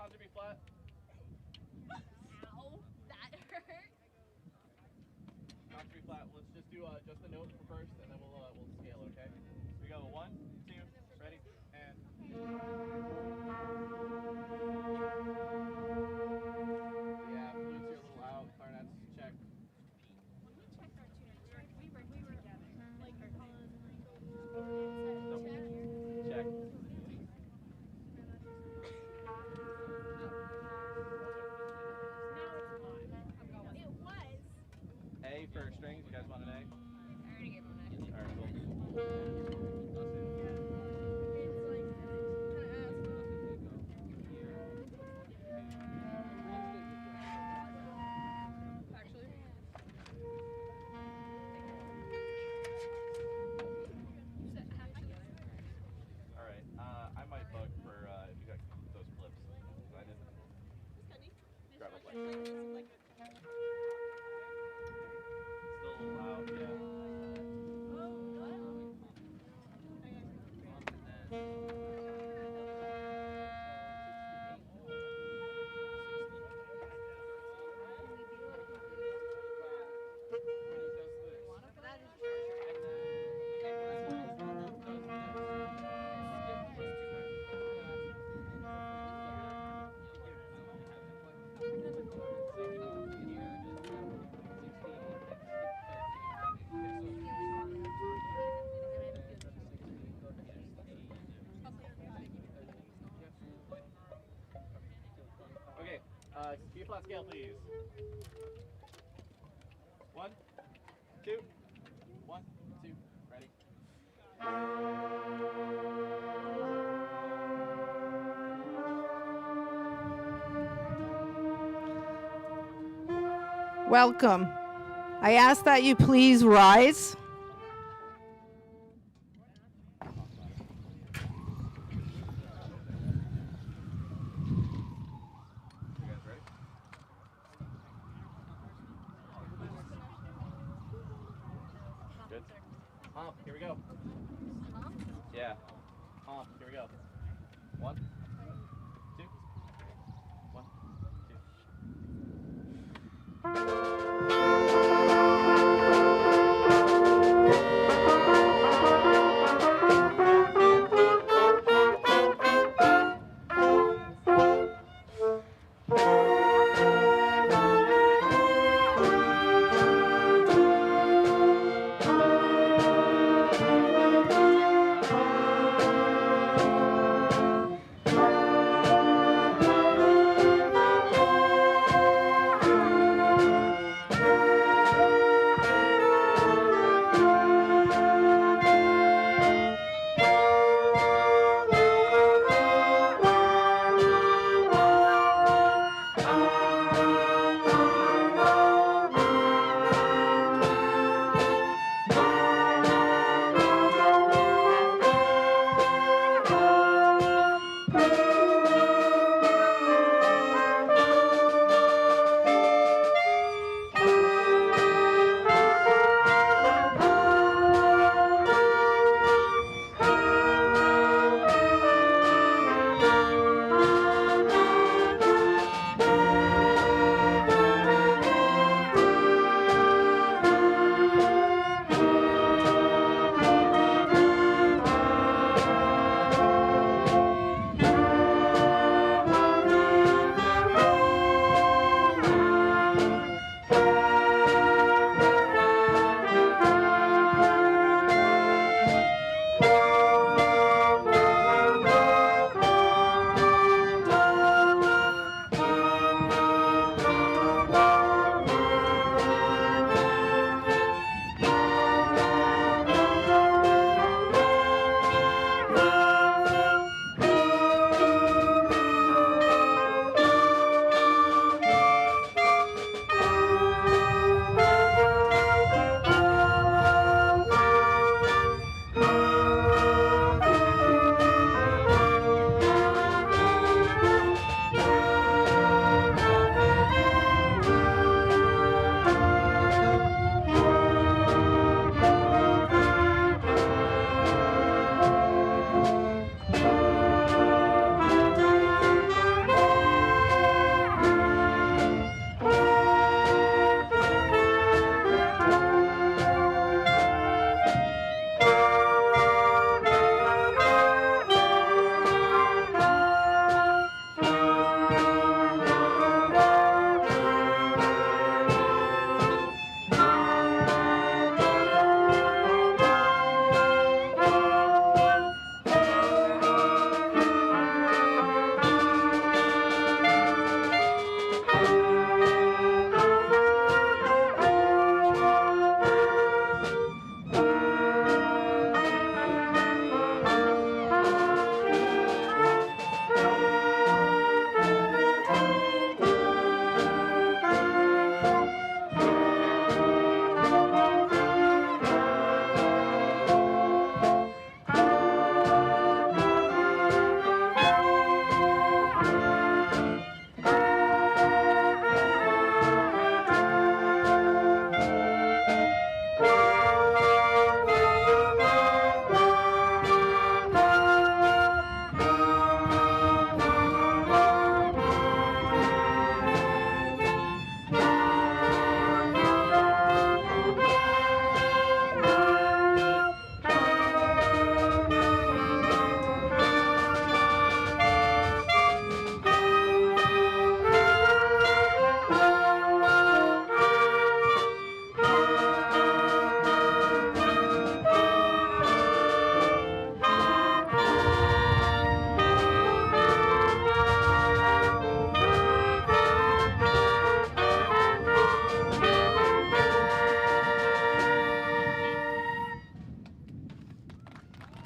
concert B flat? Ow, that hurt. Concert B flat. Let's just do just the note for first, and then we'll scale, okay? We go 1, 2, ready, and. Yeah, flutes are a little out. Clarinets, check. When we checked our tuner, we were together. Like our colors, Check. It was. A for strings. You guys want an A? I already gave him an A. All right, cool. Actually. All right. I might bug for if you got those clips. I didn't grab it like that. Still a little loud, yeah. Okay, B flat scale, please. 1, 2, 1, 2, ready. Welcome. I ask that you please rise. You guys ready? Good. Hump, here we go. Yeah. Hump, here we go. 1, 2, 1, 2.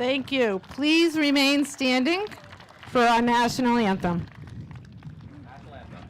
Thank you. Please remain standing for our national anthem. National anthem.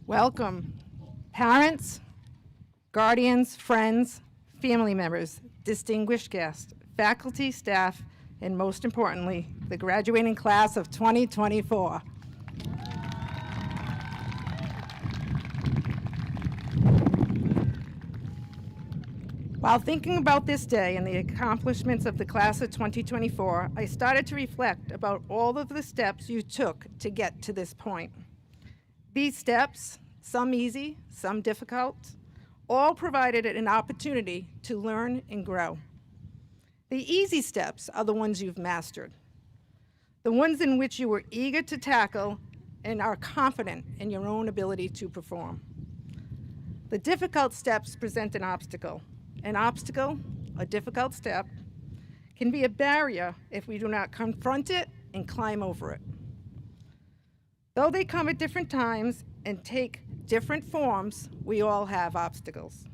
Welcome, parents, guardians, friends, family members, distinguished guests, faculty, staff, and most importantly, the graduating class of 2024. While thinking about this day and the accomplishments of the class of 2024, I started to reflect about all of the steps you took to get to this point. These steps, some easy, some difficult, all provided an opportunity to learn and grow. The easy steps are the ones you've mastered, the ones in which you were eager to tackle and are confident in your own ability to perform. The difficult steps present an obstacle. An obstacle, a difficult step, can be a barrier if we do not confront it and climb over it. Though they come at different times and take different forms, we all have obstacles.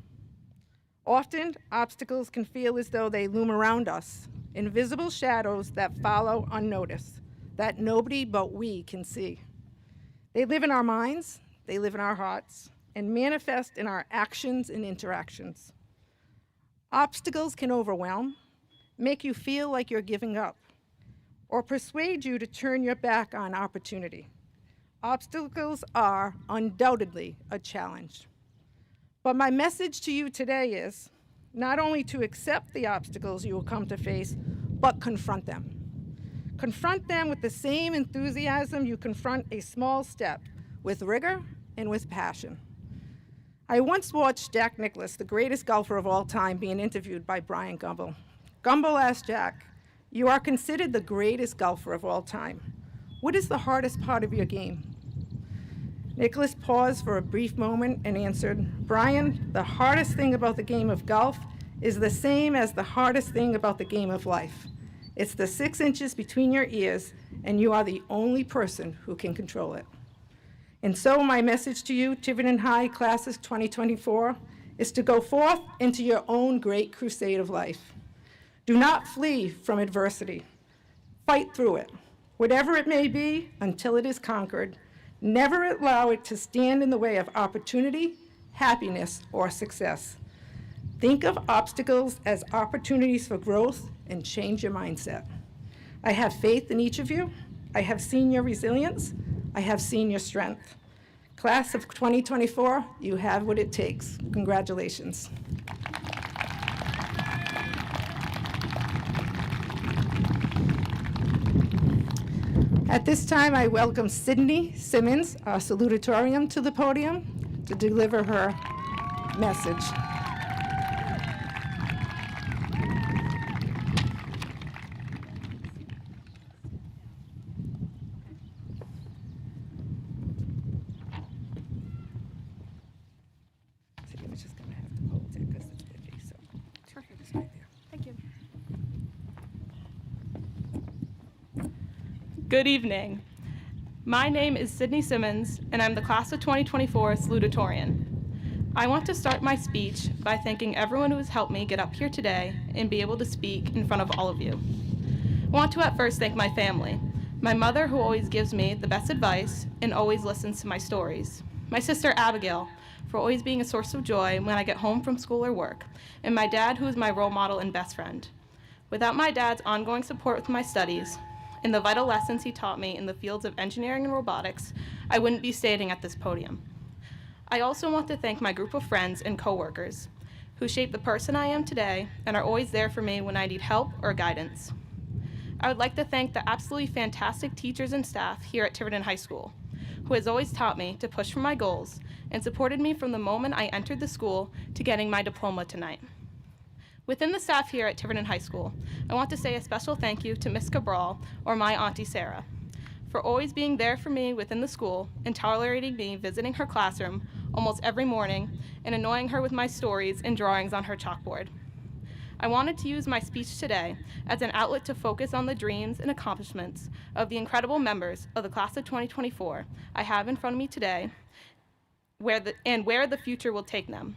Often, obstacles can feel as though they loom around us, invisible shadows that follow unnoticed, that nobody but we can see. They live in our minds, they live in our hearts, and manifest in our actions and interactions. Obstacles can overwhelm, make you feel like you're giving up, or persuade you to turn your back on opportunity. Obstacles are undoubtedly a challenge. But my message to you today is not only to accept the obstacles you will come to face, but confront them. Confront them with the same enthusiasm you confront a small step, with rigor and with passion. I once watched Jack Nicklaus, the greatest golfer of all time, being interviewed by Brian Gumbel. Gumbel asked Jack, "You are considered the greatest golfer of all time. What is the hardest part of your game?" Nicklaus paused for a brief moment and answered, "Brian, the hardest thing about the game of golf is the same as the hardest thing about the game of life. It's the 6 inches between your ears, and you are the only person who can control it." And so my message to you, Tiverton High Classes 2024, is to go forth into your own great crusade of life. Do not flee from adversity. Fight through it, whatever it may be, until it is conquered. Never allow it to stand in the way of opportunity, happiness, or success. Think of obstacles as opportunities for growth and change your mindset. I have faith in each of you. I have seen your resilience. I have seen your strength. Class of 2024, you have what it takes. Congratulations. At this time, I welcome Sydney Simmons, our Salutatorian, to the podium to deliver her message. It's just gonna have to hold it because it's busy, so. Perfect. It's right there. Thank you. Good evening. My name is Sydney Simmons, and I'm the class of 2024 Salutatorian. I want to start my speech by thanking everyone who has helped me get up here today and be able to speak in front of all of you. I want to at first thank my family, my mother who always gives me the best advice and always listens to my stories, my sister Abigail for always being a source of joy when I get home from school or work, and my dad who is my role model and best friend. Without my dad's ongoing support with my studies, and the vital lessons he taught me in the fields of engineering and robotics, I wouldn't be standing at this podium. I also want to thank my group of friends and coworkers who shaped the person I am today and are always there for me when I need help or guidance. I would like to thank the absolutely fantastic teachers and staff here at Tiverton High School, who has always taught me to push for my goals and supported me from the moment I entered the school to getting my diploma tonight. Within the staff here at Tiverton High School, I want to say a special thank you to Miss Cabral, or my Auntie Sarah, for always being there for me within the school and tolerating me visiting her classroom almost every morning and annoying her with my stories and drawings on her chalkboard. I wanted to use my speech today as an outlet to focus on the dreams and accomplishments of the incredible members of the class of 2024 I have in front of me today, where the future will take them.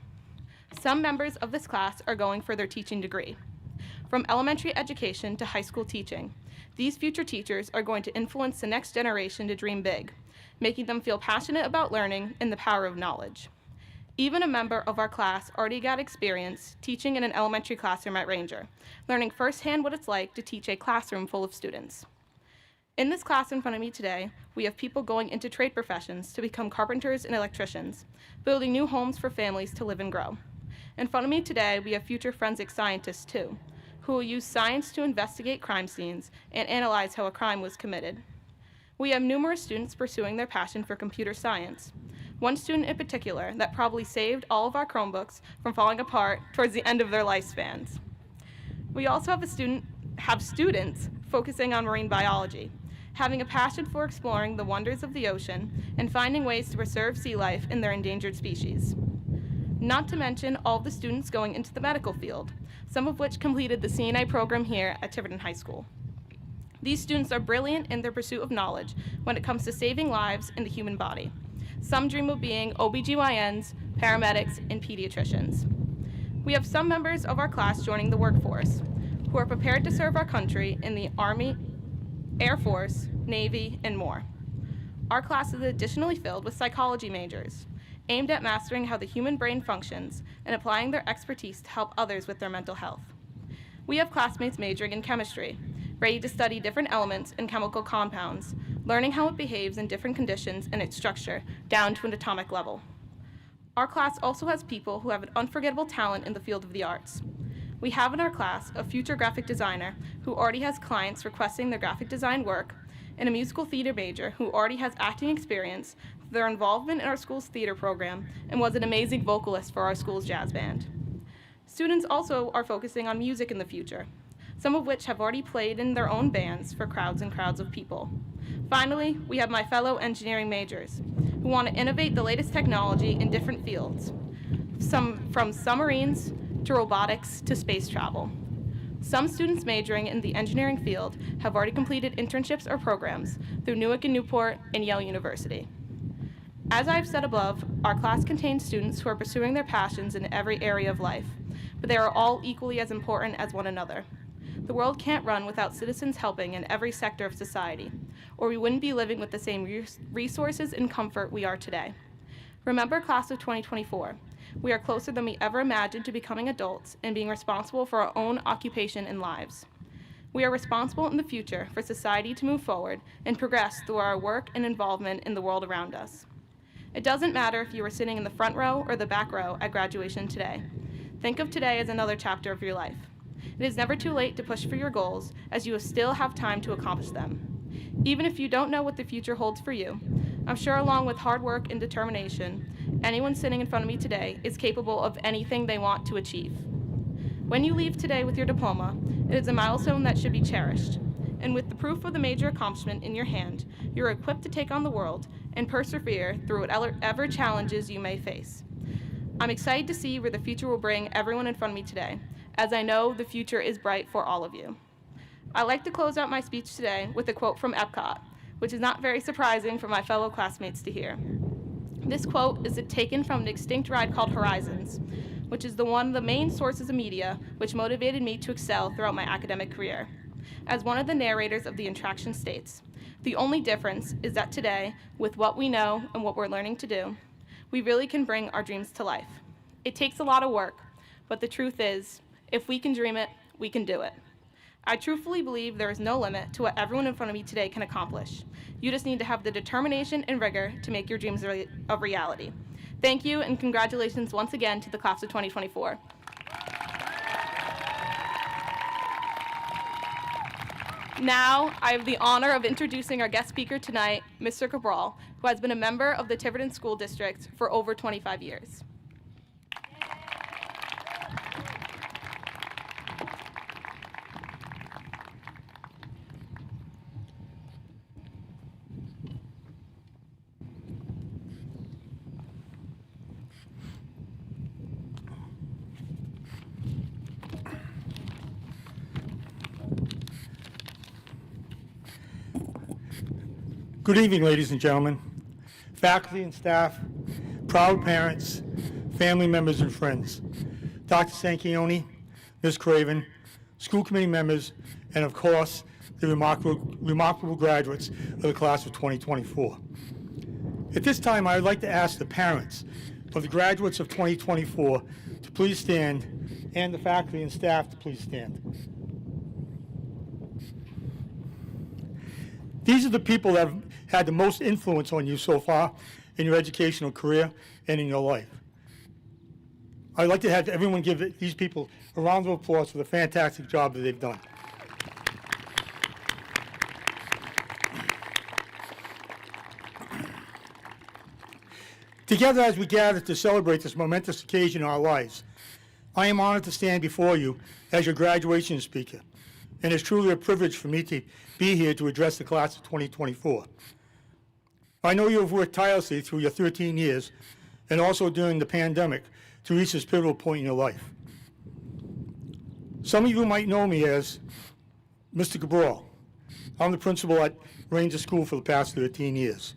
Some members of this class are going for their teaching degree. From elementary education to high school teaching, these future teachers are going to influence the next generation to dream big, making them feel passionate about learning and the power of knowledge. Even a member of our class already got experience teaching in an elementary classroom at Ranger, learning firsthand what it's like to teach a classroom full of students. In this class in front of me today, we have people going into trade professions to become carpenters and electricians, building new homes for families to live and grow. In front of me today, we have future forensic scientists too, who will use science to investigate crime scenes and analyze how a crime was committed. We have numerous students pursuing their passion for computer science. One student in particular that probably saved all of our Chromebooks from falling apart towards the end of their lifespans. We also have students focusing on marine biology, having a passion for exploring the wonders of the ocean and finding ways to preserve sea life in their endangered species. Not to mention all of the students going into the medical field, some of which completed the CNA program here at Tiverton High School. These students are brilliant in their pursuit of knowledge when it comes to saving lives in the human body. Some dream of being OBGYNs, paramedics, and pediatricians. We have some members of our class joining the workforce who are prepared to serve our country in the Army, Air Force, Navy, and more. Our class is additionally filled with psychology majors, aimed at mastering how the human brain functions and applying their expertise to help others with their mental health. We have classmates majoring in chemistry, ready to study different elements and chemical compounds, learning how it behaves in different conditions and its structure down to an atomic level. Our class also has people who have an unforgettable talent in the field of the arts. We have in our class a future graphic designer who already has clients requesting their graphic design work, and a musical theater major who already has acting experience through their involvement in our school's theater program and was an amazing vocalist for our school's jazz band. Students also are focusing on music in the future, some of which have already played in their own bands for crowds and crowds of people. Finally, we have my fellow engineering majors who want to innovate the latest technology in different fields, from submarines to robotics to space travel. Some students majoring in the engineering field have already completed internships or programs through Newark and Newport and Yale University. As I've said above, our class contains students who are pursuing their passions in every area of life, but they are all equally as important as one another. The world can't run without citizens helping in every sector of society, or we wouldn't be living with the same resources and comfort we are today. Remember, class of 2024, we are closer than we ever imagined to becoming adults and being responsible for our own occupation and lives. We are responsible in the future for society to move forward and progress through our work and involvement in the world around us. It doesn't matter if you were sitting in the front row or the back row at graduation today. Think of today as another chapter of your life. It is never too late to push for your goals, as you still have time to accomplish them. Even if you don't know what the future holds for you, I'm sure along with hard work and determination, anyone sitting in front of me today is capable of anything they want to achieve. When you leave today with your diploma, it is a milestone that should be cherished. And with the proof of the major accomplishment in your hand, you're equipped to take on the world and persevere through whatever challenges you may face. I'm excited to see where the future will bring everyone in front of me today, as I know the future is bright for all of you. I'd like to close out my speech today with a quote from Epcot, which is not very surprising for my fellow classmates to hear. This quote is taken from an extinct ride called Horizons, which is one of the main sources of media which motivated me to excel throughout my academic career. As one of the narrators of the attraction states, the only difference is that today, with what we know and what we're learning to do, we really can bring our dreams to life. It takes a lot of work, but the truth is, if we can dream it, we can do it. I truthfully believe there is no limit to what everyone in front of me today can accomplish. You just need to have the determination and rigor to make your dreams a reality. Thank you, and congratulations once again to the class of 2024. Now, I have the honor of introducing our guest speaker tonight, Mr. Cabral, who has been a member of the Tiverton School District for over 25 years. Good evening, ladies and gentlemen, faculty and staff, proud parents, family members and friends, Dr. Sanchioni, Ms. Craven, school committee members, and of course, the remarkable graduates of the class of 2024. At this time, I would like to ask the parents of the graduates of 2024 to please stand, and the faculty and staff to please stand. These are the people that have had the most influence on you so far in your educational career and in your life. I'd like to have everyone give these people a round of applause for the fantastic job that they've done. Together, as we gather to celebrate this momentous occasion in our lives, I am honored to stand before you as your graduation speaker, and it's truly a privilege for me to be here to address the class of 2024. I know you have worked tirelessly through your 13 years and also during the pandemic to reach this pivotal point in your life. Some of you might know me as Mr. Cabral. I'm the principal at Ranger School for the past 13 years.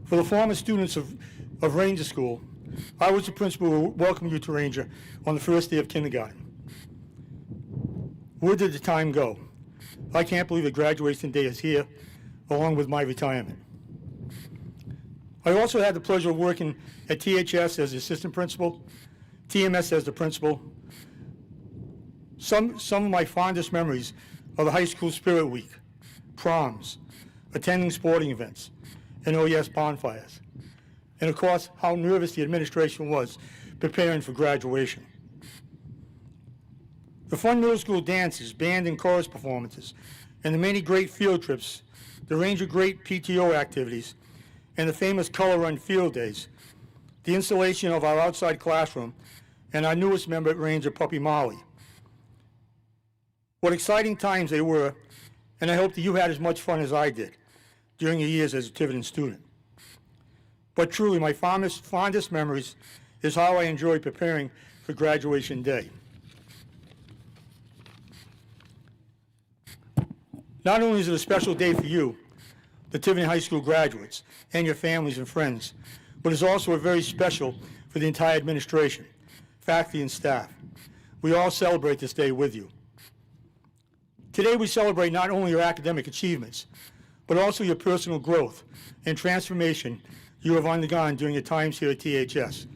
For the former students of Ranger School, I was the principal who welcomed you to Ranger on the first day of kindergarten. Where did the time go? I can't believe that graduation day is here, along with my retirement. I also had the pleasure of working at THS as the assistant principal, TMS as the principal. Some of my fondest memories are the high school spirit week, proms, attending sporting events, and oh yes, bonfires. And of course, how nervous the administration was preparing for graduation. The fun middle school dances, band and chorus performances, and the many great field trips, the range of great PTO activities, and the famous color run field days, the installation of our outside classroom, and our newest member at Ranger, Puppy Molly. What exciting times they were, and I hope that you had as much fun as I did during your years as a Tiverton student. But truly, my fondest memories is how I enjoyed preparing for graduation day. Not only is it a special day for you, the Tiverton High School graduates, and your families and friends, but it's also a very special for the entire administration, faculty, and staff. We all celebrate this day with you. Today we celebrate not only your academic achievements, but also your personal growth and transformation you have undergone during your times here at THS.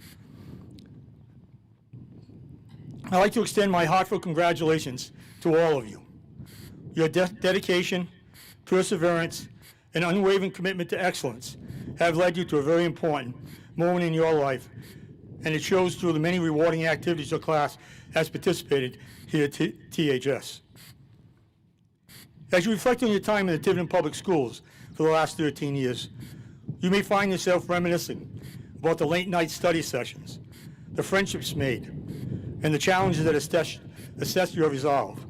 I'd like to extend my heartfelt congratulations to all of you. Your dedication, perseverance, and unwavering commitment to excellence have led you to a very important moment in your life, and it shows through the many rewarding activities your class has participated here at THS. As you reflect on your time in the Tiverton Public Schools for the last 13 years, you may find yourself reminiscing about the late night study sessions, the friendships made, and the challenges that assessed your resolve.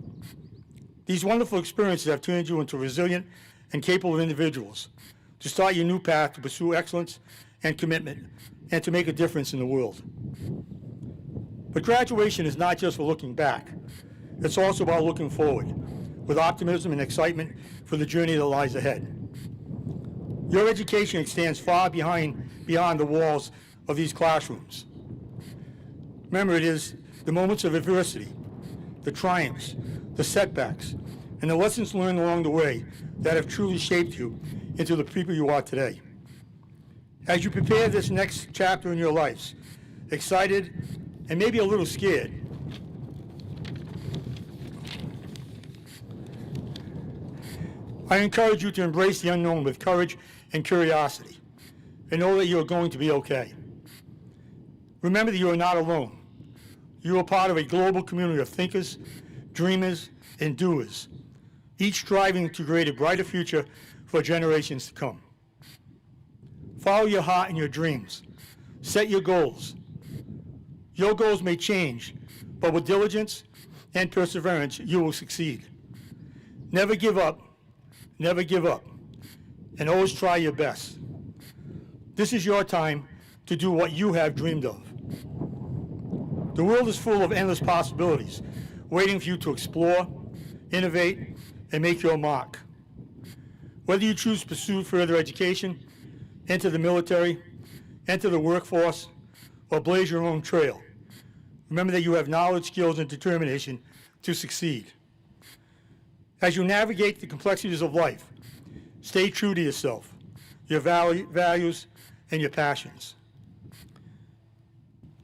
These wonderful experiences have turned you into resilient and capable individuals to start your new path to pursue excellence and commitment and to make a difference in the world. But graduation is not just for looking back. It's also about looking forward with optimism and excitement for the journey that lies ahead. Your education extends far beyond the walls of these classrooms. Remember, it is the moments of adversity, the triumphs, the setbacks, and the lessons learned along the way that have truly shaped you into the people you are today. As you prepare this next chapter in your lives, excited and maybe a little scared, I encourage you to embrace the unknown with courage and curiosity, and know that you are going to be okay. Remember that you are not alone. You are part of a global community of thinkers, dreamers, and doers, each striving to create a brighter future for generations to come. Follow your heart and your dreams. Set your goals. Your goals may change, but with diligence and perseverance, you will succeed. Never give up, and always try your best. This is your time to do what you have dreamed of. The world is full of endless possibilities, waiting for you to explore, innovate, and make your mark. Whether you choose to pursue further education, enter the military, enter the workforce, or blaze your own trail, remember that you have knowledge, skills, and determination to succeed. As you navigate the complexities of life, stay true to yourself, your values, and your passions.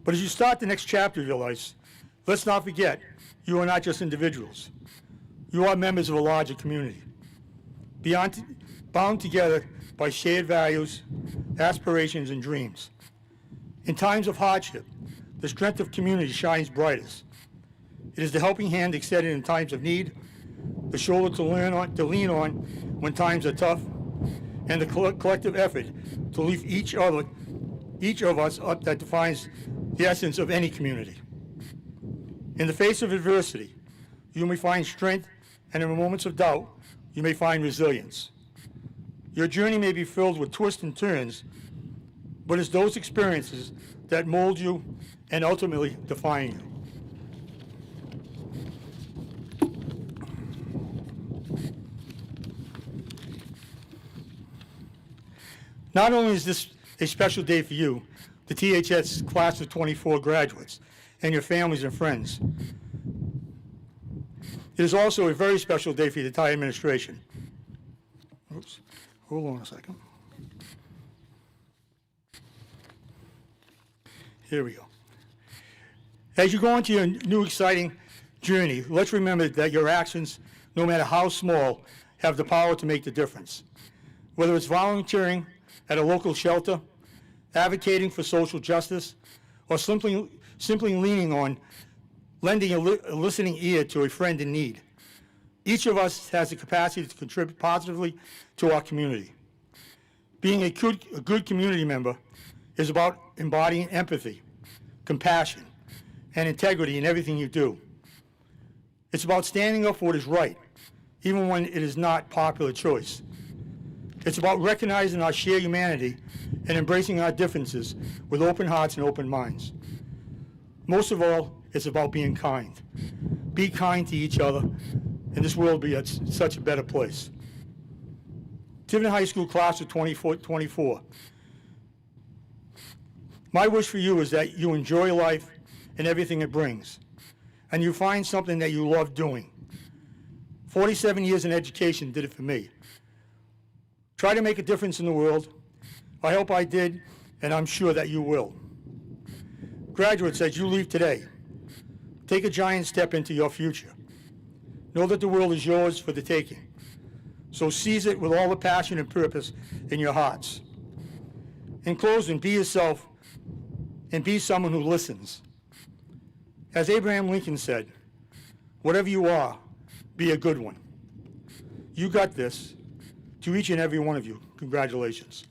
But as you start the next chapter of your lives, let's not forget you are not just individuals. You are members of a larger community, bound together by shared values, aspirations, and dreams. In times of hardship, the strength of community shines brightest. It is the helping hand extended in times of need, the shoulder to lean on when times are tough, and the collective effort to lift each of us up that defines the essence of any community. In the face of adversity, you may find strength, and in moments of doubt, you may find resilience. Your journey may be filled with twists and turns, but it's those experiences that mold you and ultimately define you. Not only is this a special day for you, the THS Class of 24 graduates, and your families and friends, it is also a very special day for the entire administration. Oops, hold on a second. Here we go. As you go into your new exciting journey, let's remember that your actions, no matter how small, have the power to make the difference. Whether it's volunteering at a local shelter, advocating for social justice, or simply leaning on, lending a listening ear to a friend in need. Each of us has the capacity to contribute positively to our community. Being a good community member is about embodying empathy, compassion, and integrity in everything you do. It's about standing up for what is right, even when it is not popular choice. It's about recognizing our shared humanity and embracing our differences with open hearts and open minds. Most of all, it's about being kind. Be kind to each other, and this world will be such a better place. Tiverton High School Class of 24. My wish for you is that you enjoy life and everything it brings, and you find something that you love doing. 47 years in education did it for me. Try to make a difference in the world. I hope I did, and I'm sure that you will. Graduates, as you leave today, take a giant step into your future. Know that the world is yours for the taking. So seize it with all the passion and purpose in your hearts. In closing, be yourself and be someone who listens. As Abraham Lincoln said, whatever you are, be a good one. You got this. To each and every one of you, congratulations.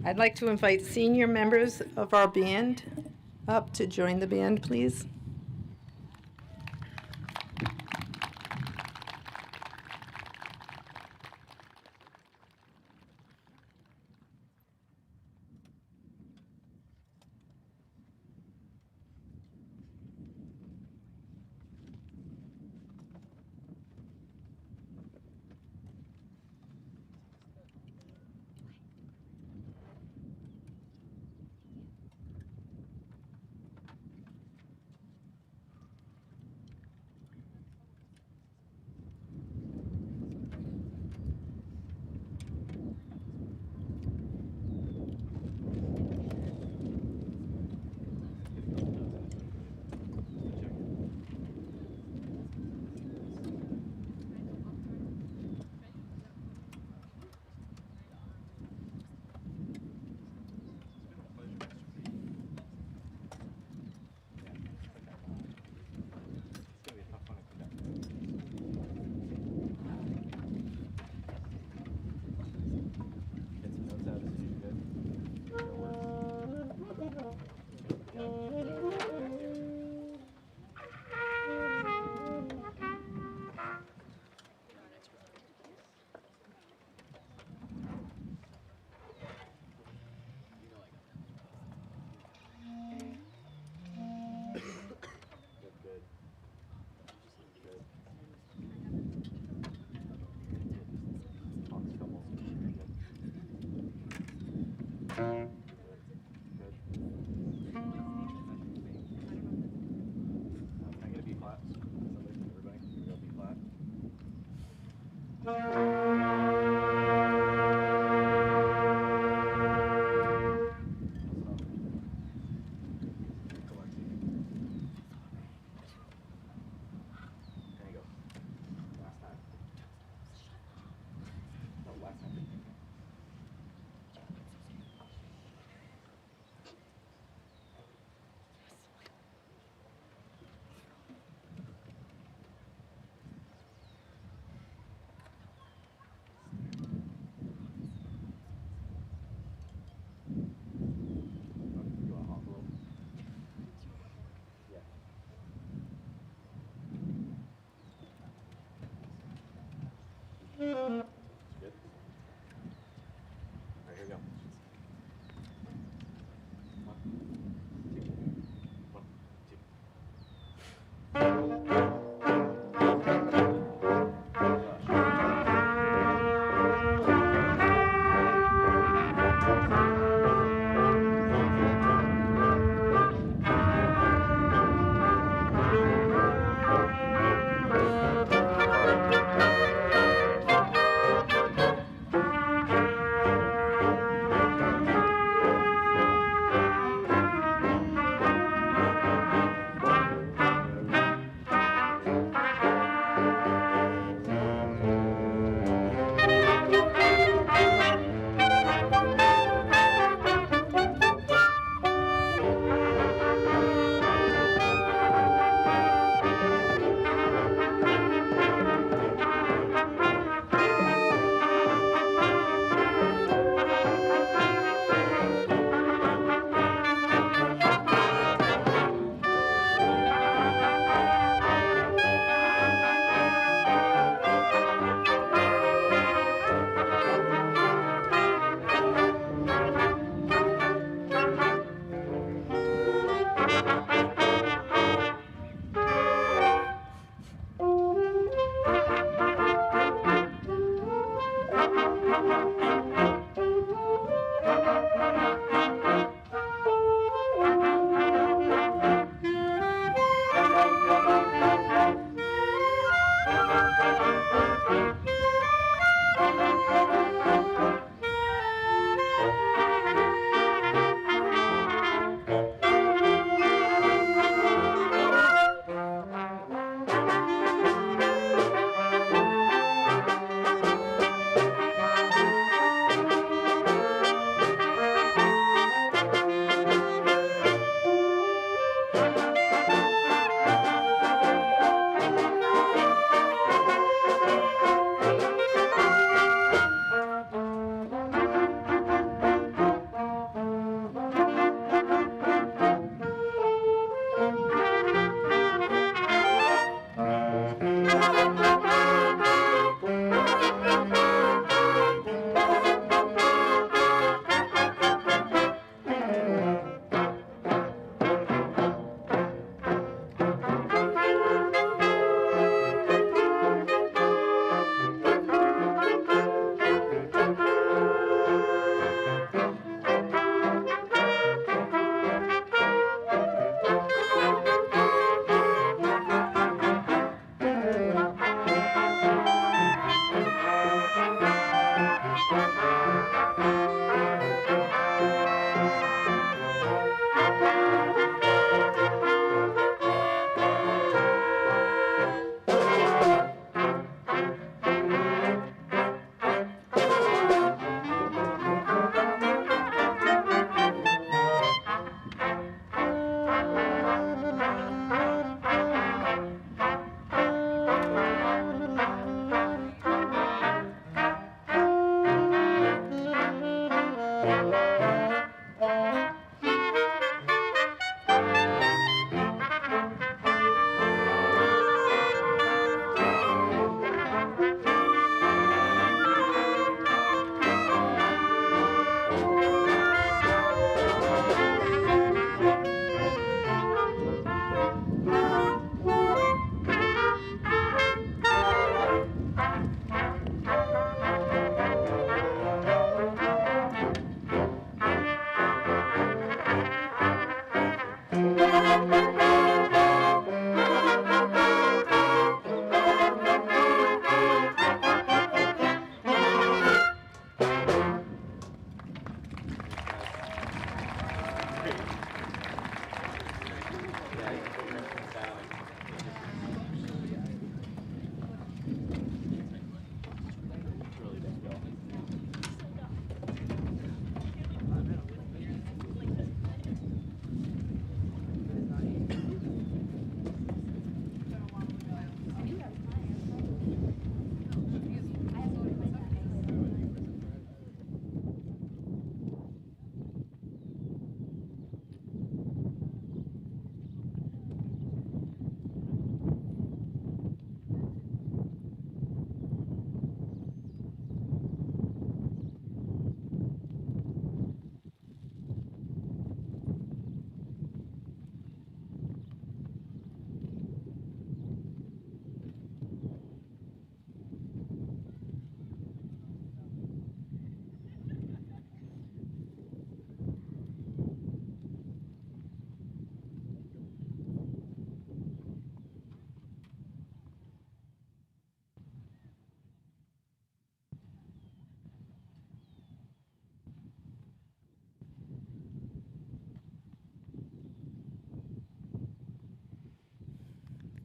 I'd like to invite senior members of our band up to join the band, please.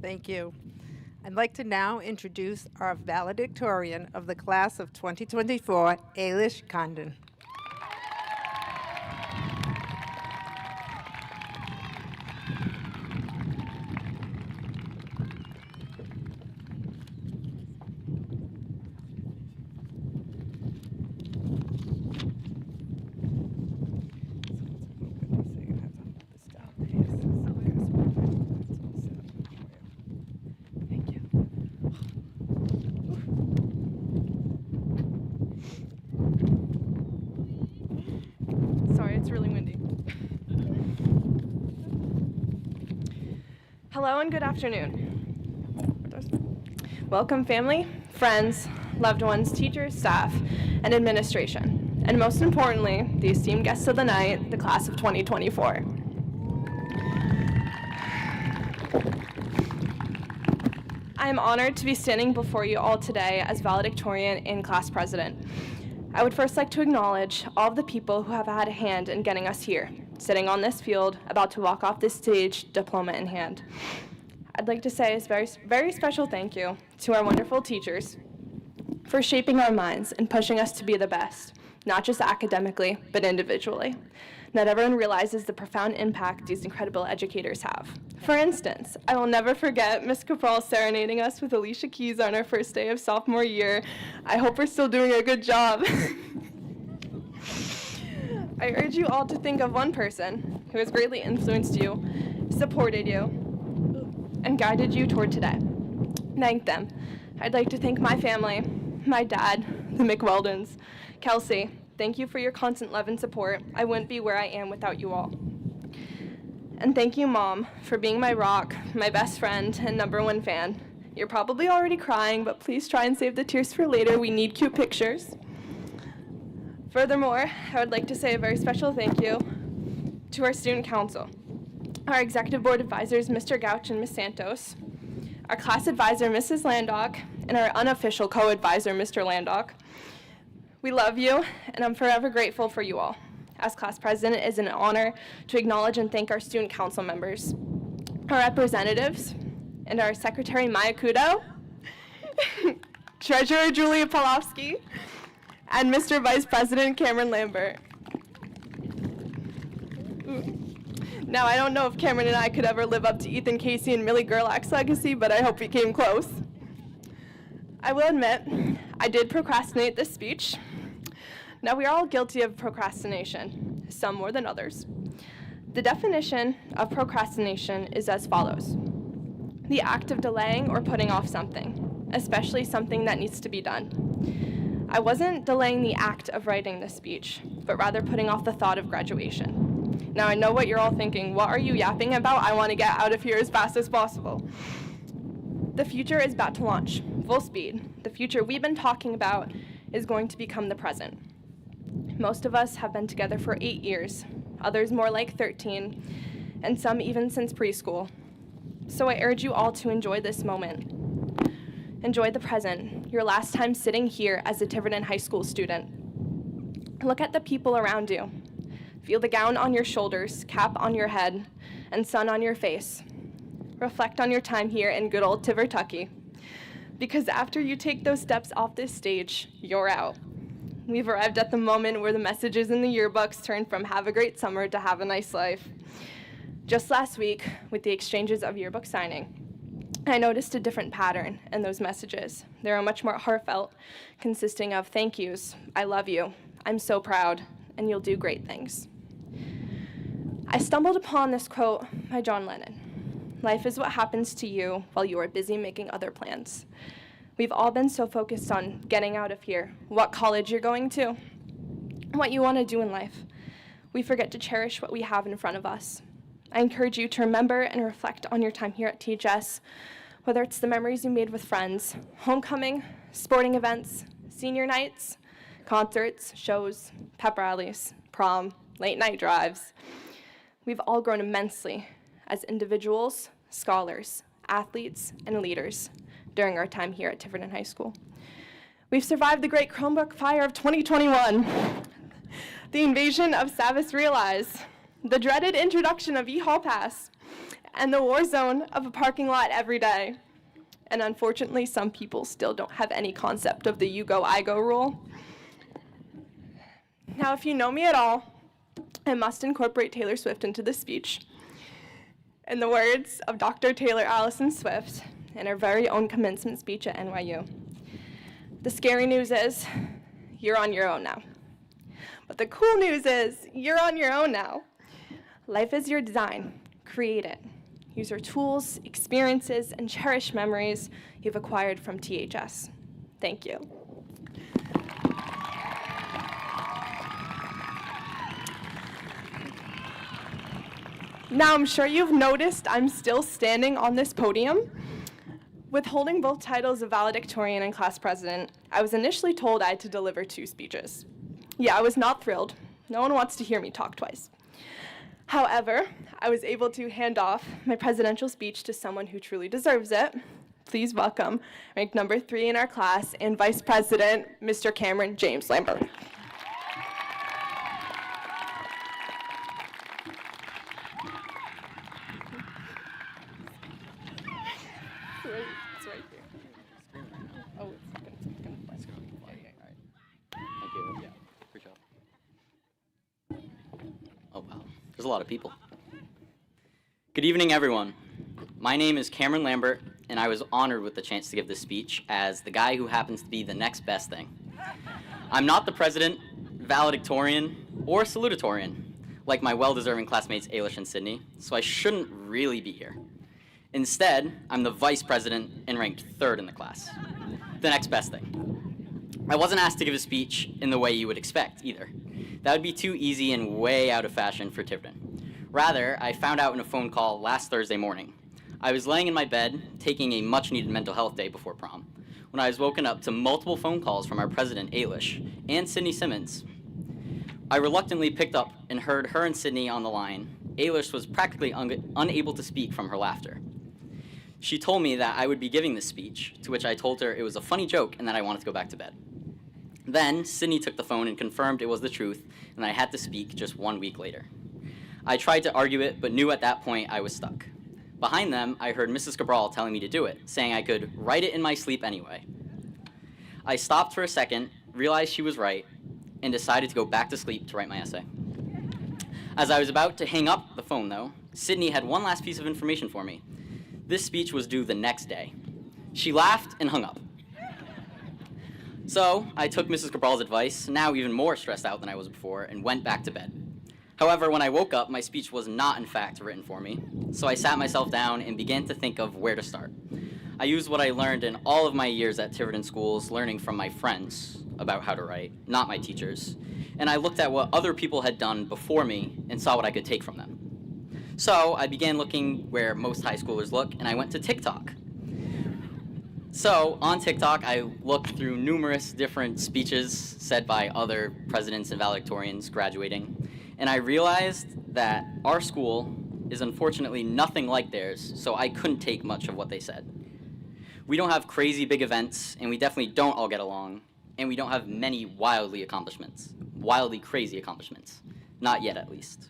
Thank you. I'd like to now introduce our valedictorian of the class of 2024, Ailish Condon. Sorry, it's really windy. Hello and good afternoon. Welcome, family, friends, loved ones, teachers, staff, and administration. And most importantly, the esteemed guests of the night, the class of 2024. I am honored to be standing before you all today as valedictorian and class president. I would first like to acknowledge all of the people who have had a hand in getting us here, sitting on this field, about to walk off this stage, diploma in hand. I'd like to say a very special thank you to our wonderful teachers for shaping our minds and pushing us to be the best, not just academically, but individually. Not everyone realizes the profound impact these incredible educators have. For instance, I will never forget Ms. Capral serenading us with Alicia Keys on our first day of sophomore year. I hope we're still doing a good job. I urge you all to think of one person who has greatly influenced you, supported you, and guided you toward today. Thank them. I'd like to thank my family, my dad, the McWeldons, Kelsey. Thank you for your constant love and support. I wouldn't be where I am without you all. And thank you, Mom, for being my rock, my best friend, and #1 fan. You're probably already crying, but please try and save the tears for later. We need cute pictures. Furthermore, I would like to say a very special thank you to our student council, our executive board advisors, Mr. Gouch and Ms. Santos, our class advisor, Mrs. Landock, and our unofficial co-advisor, Mr. Landock. We love you, and I'm forever grateful for you all. As class president, it is an honor to acknowledge and thank our student council members, our representatives, and our secretary, Maya Kudo, treasurer, Julia Polofsky, and Mr. Vice President, Cameron Lambert. Now, I don't know if Cameron and I could ever live up to Ethan Casey and Millie Gerlach's legacy, but I hope we came close. I will admit, I did procrastinate this speech. Now, we are all guilty of procrastination, some more than others. The definition of procrastination is as follows: the act of delaying or putting off something, especially something that needs to be done. I wasn't delaying the act of writing this speech, but rather putting off the thought of graduation. Now, I know what you're all thinking. What are you yapping about? I want to get out of here as fast as possible. The future is about to launch, full speed. The future we've been talking about is going to become the present. Most of us have been together for 8 years, others more like 13, and some even since preschool. So I urge you all to enjoy this moment. Enjoy the present, your last time sitting here as a Tiverton High School student. Look at the people around you. Feel the gown on your shoulders, cap on your head, and sun on your face. Reflect on your time here in good old Tivertucky. Because after you take those steps off this stage, you're out. We've arrived at the moment where the messages in the yearbooks turn from "have a great summer" to "have a nice life." Just last week, with the exchanges of yearbook signing, I noticed a different pattern in those messages. They are much more heartfelt, consisting of thank yous, "I love you," "I'm so proud," and "you'll do great things." I stumbled upon this quote by John Lennon: "Life is what happens to you while you are busy making other plans." We've all been so focused on getting out of here, what college you're going to, what you want to do in life. We forget to cherish what we have in front of us. I encourage you to remember and reflect on your time here at THS, whether it's the memories you made with friends, homecoming, sporting events, senior nights, concerts, shows, pep rallies, prom, late night drives. We've all grown immensely as individuals, scholars, athletes, and leaders during our time here at Tiverton High School. We've survived the great Chromebook fire of 2021, the invasion of Savvis Realize, the dreaded introduction of eHall Pass, and the war zone of a parking lot every day. And unfortunately, some people still don't have any concept of the you go, I go rule. Now, if you know me at all, I must incorporate Taylor Swift into this speech. In the words of Dr. Taylor Allison Swift in her very own commencement speech at NYU, the scary news is, you're on your own now. But the cool news is, you're on your own now. Life is your design. Create it. Use your tools, experiences, and cherished memories you've acquired from THS. Thank you. Now, I'm sure you've noticed I'm still standing on this podium. With holding both titles of valedictorian and class president, I was initially told I had to deliver 2 speeches. Yeah, I was not thrilled. No one wants to hear me talk twice. However, I was able to hand off my presidential speech to someone who truly deserves it. Please welcome ranked number 3 in our class and Vice President, Mr. Cameron James Lambert. It's right here. Oh, it's gonna fly. Thank you. Yeah, great job. Oh, wow. There's a lot of people. Good evening, everyone. My name is Cameron Lambert, and I was honored with the chance to give this speech as the guy who happens to be the next best thing. I'm not the president, valedictorian, or salutatorian, like my well-deserving classmates Ailish and Sydney, so I shouldn't really be here. Instead, I'm the vice president and ranked 3rd in the class. The next best thing. I wasn't asked to give a speech in the way you would expect, either. That would be too easy and way out of fashion for Tiverton. Rather, I found out in a phone call last Thursday morning. I was laying in my bed, taking a much-needed mental health day before prom, when I was woken up to multiple phone calls from our president, Ailish, and Sydney Simmons. I reluctantly picked up and heard her and Sydney on the line. Ailish was practically unable to speak from her laughter. She told me that I would be giving this speech, to which I told her it was a funny joke and that I wanted to go back to bed. Then, Sydney took the phone and confirmed it was the truth, and I had to speak just 1 week later. I tried to argue it, but knew at that point I was stuck. Behind them, I heard Mrs. Cabral telling me to do it, saying I could write it in my sleep anyway. I stopped for a second, realized she was right, and decided to go back to sleep to write my essay. As I was about to hang up the phone, though, Sydney had one last piece of information for me. This speech was due the next day. She laughed and hung up. So I took Mrs. Cabral's advice, now even more stressed out than I was before, and went back to bed. However, when I woke up, my speech was not, in fact, written for me, so I sat myself down and began to think of where to start. I used what I learned in all of my years at Tiverton schools, learning from my friends about how to write, not my teachers, and I looked at what other people had done before me and saw what I could take from them. So I began looking where most high schoolers look, and I went to TikTok. So on TikTok, I looked through numerous different speeches said by other presidents and valedictorians graduating, and I realized that our school is unfortunately nothing like theirs, so I couldn't take much of what they said. We don't have crazy big events, and we definitely don't all get along, and we don't have many wildly crazy accomplishments. Not yet, at least.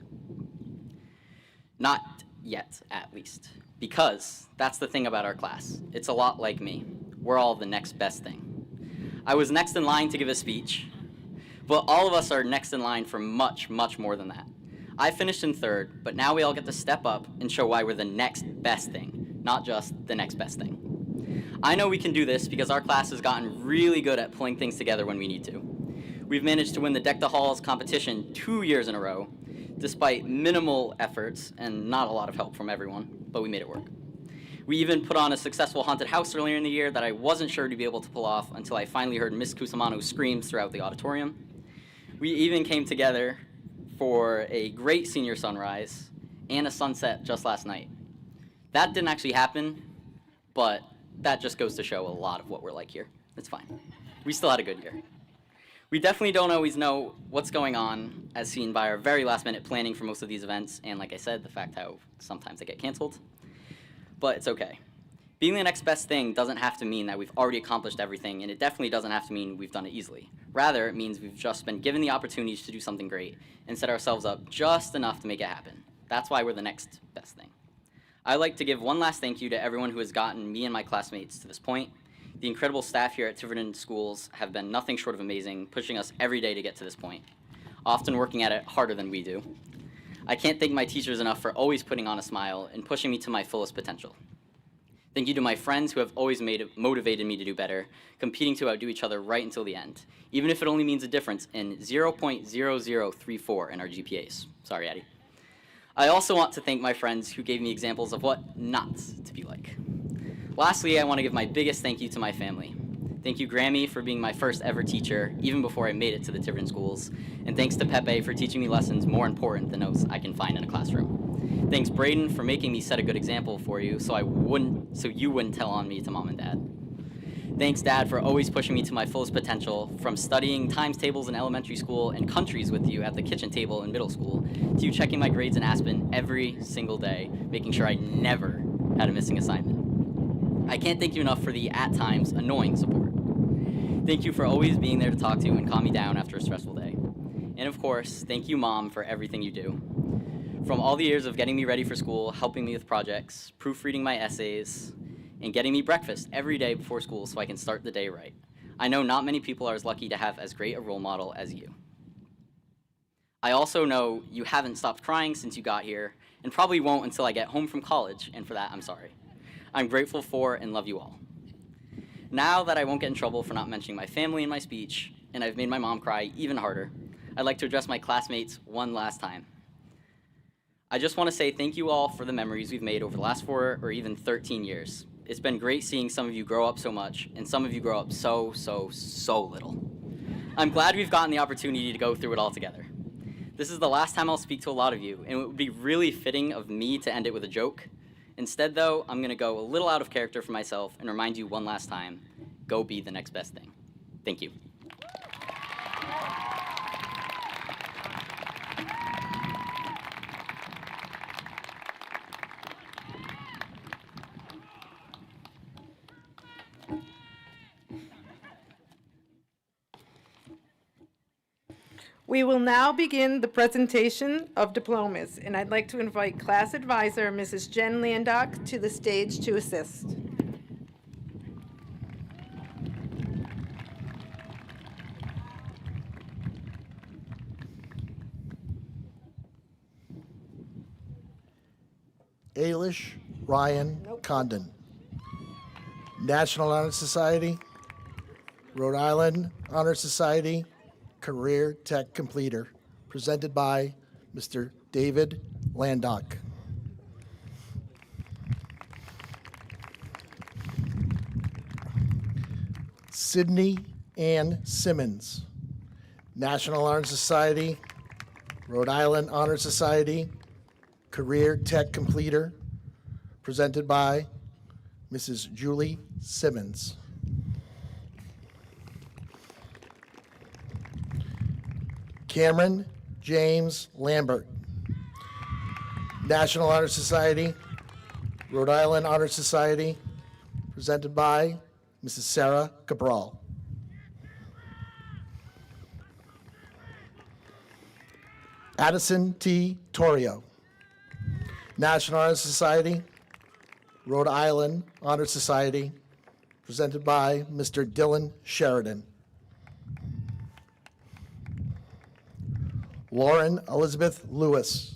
Not yet, at least. Because that's the thing about our class. It's a lot like me. We're all the next best thing. I was next in line to give a speech, but all of us are next in line for much, much more than that. I finished in 3rd, but now we all get to step up and show why we're the next best thing, not just the next best thing. I know we can do this because our class has gotten really good at pulling things together when we need to. We've managed to win the Deck the Halls competition 2 years in a row, despite minimal efforts and not a lot of help from everyone, but we made it work. We even put on a successful haunted house earlier in the year that I wasn't sure to be able to pull off until I finally heard Miss Cusimano's screams throughout the auditorium. We even came together for a great senior sunrise and a sunset just last night. That didn't actually happen, but that just goes to show a lot of what we're like here. It's fine. We still had a good year. We definitely don't always know what's going on, as seen by our very last-minute planning for most of these events, and like I said, the fact how sometimes they get canceled. But it's okay. Being the next best thing doesn't have to mean that we've already accomplished everything, and it definitely doesn't have to mean we've done it easily. Rather, it means we've just been given the opportunities to do something great and set ourselves up just enough to make it happen. That's why we're the next best thing. I'd like to give one last thank you to everyone who has gotten me and my classmates to this point. The incredible staff here at Tiverton schools have been nothing short of amazing, pushing us every day to get to this point, often working at it harder than we do. I can't thank my teachers enough for always putting on a smile and pushing me to my fullest potential. Thank you to my friends who have always motivated me to do better, competing to outdo each other right until the end, even if it only means a difference in 0.0034 in our GPAs. Sorry, Addie. I also want to thank my friends who gave me examples of what not to be like. Lastly, I want to give my biggest thank you to my family. Thank you, Grammy, for being my first ever teacher, even before I made it to the Tiverton schools. And thanks to Pepe for teaching me lessons more important than those I can find in a classroom. Thanks, Braden, for making me set a good example for you so you wouldn't tell on me to mom and dad. Thanks, Dad, for always pushing me to my fullest potential, from studying times tables in elementary school and countries with you at the kitchen table in middle school, to you checking my grades in Aspen every single day, making sure I never had a missing assignment. I can't thank you enough for the, at times, annoying support. Thank you for always being there to talk to and calm me down after a stressful day. And of course, thank you, Mom, for everything you do. From all the years of getting me ready for school, helping me with projects, proofreading my essays, and getting me breakfast every day before school so I can start the day right. I know not many people are as lucky to have as great a role model as you. I also know you haven't stopped crying since you got here, and probably won't until I get home from college, and for that, I'm sorry. I'm grateful for and love you all. Now that I won't get in trouble for not mentioning my family in my speech, and I've made my mom cry even harder, I'd like to address my classmates one last time. I just want to say thank you all for the memories we've made over the last 4 or even 13 years. It's been great seeing some of you grow up so much, and some of you grow up so little. I'm glad we've gotten the opportunity to go through it all together. This is the last time I'll speak to a lot of you, and it would be really fitting of me to end it with a joke. Instead, though, I'm going to go a little out of character for myself and remind you one last time, go be the next best thing. Thank you. We will now begin the presentation of diplomas, and I'd like to invite class advisor, Mrs. Jen Landock, to the stage to assist. Ailish Ryan Condon. National Honor Society, Rhode Island Honor Society, Career Tech Completer, presented by Mr. David Landock. Sydney Ann Simmons, National Honor Society, Rhode Island Honor Society, Career Tech Completer, presented by Mrs. Julie Simmons. Cameron James Lambert, National Honor Society, Rhode Island Honor Society, presented by Mrs. Sarah Cabral. Addison T. Torrio, National Honor Society, Rhode Island Honor Society, presented by Mr. Dylan Sheridan. Lauren Elizabeth Lewis,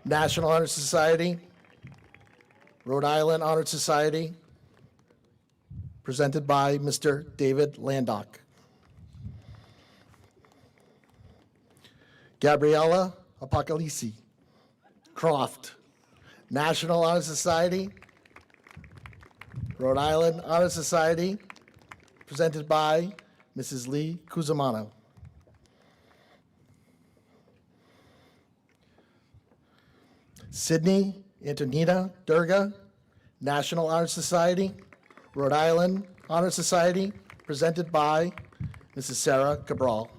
National Honor Society, Rhode Island Honor Society, presented by Mr. David Landock. Gabriella Apocalypse Croft, National Honor Society, Rhode Island Honor Society, presented by Mrs. Lee Cusimano. Sydney Antonina Durga, National Honor Society, Rhode Island Honor Society, presented by Mrs. Sarah Cabral.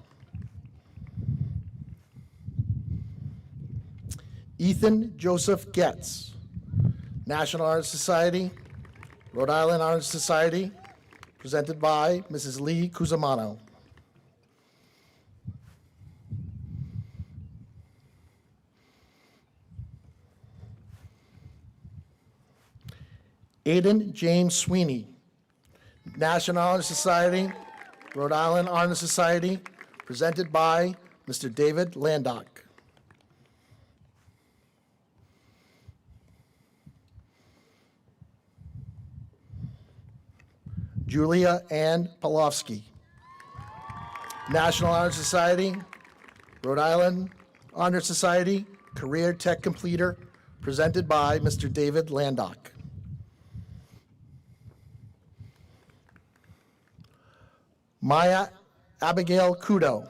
Ethan Joseph Getz, National Honor Society, Rhode Island Honor Society, presented by Mrs. Lee Cusimano. Aiden James Sweeney, National Honor Society, Rhode Island Honor Society, presented by Mr. David Landock. Julia Ann Polofsky, National Honor Society, Rhode Island Honor Society, Career Tech Completer, presented by Mr. David Landock. Maya Abigail Kudo,